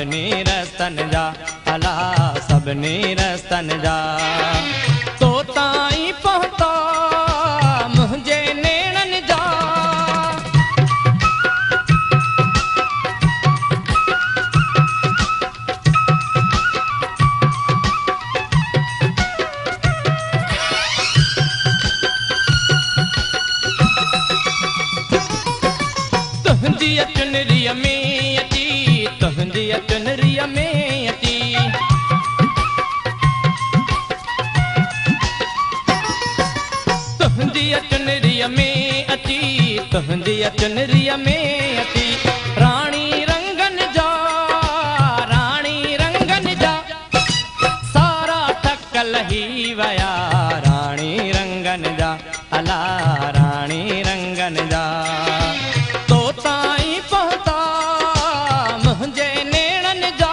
सभिनी रस्तन जा अला सभिनी रस्तन जा तो ताईं पहुता मुंहिंजे नेणनि जा तुंहिंजी चुनरीअ में अची तुंहिंजी चुनरीअ में अची तुंहिंजी चुनरीअ में अची तुंहिंजी चुनरीअ में अची राणी रंगनि जा सारा थक लही विया राणी रंगनि जा अला राणी रंगनि जा तो ताईं पहुता मुंहिंजे नेणनि जा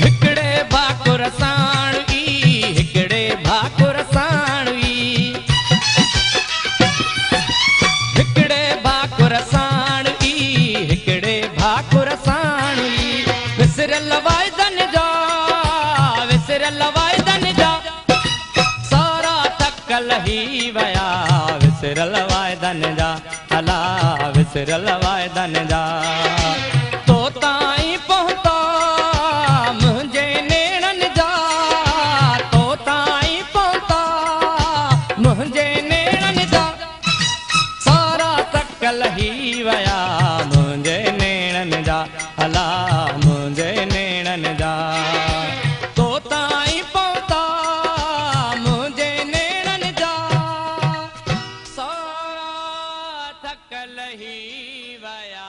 हिकिड़े भाकुर साण हिकिड़े भाकुर साणवी हिकिड़े भाकुर साणवी हिकिड़े भाकुर साणवी विसरियल वाइदनि जा सारा थक लही विया विसरियल वाइदनि जा अला विसरियल वाइदनि जा तो ताईं पहुता मुंहिंजे नेणनि जा तो ताईं पहुता मुंहिंजे नेणनि जा सारा थक लही विया मुंहिंजे नेणनि जा अला मुंहिंजे नेणनि जा तो ताईं पहुता मुंहिंजे नेणनि जा सारा थक लही विया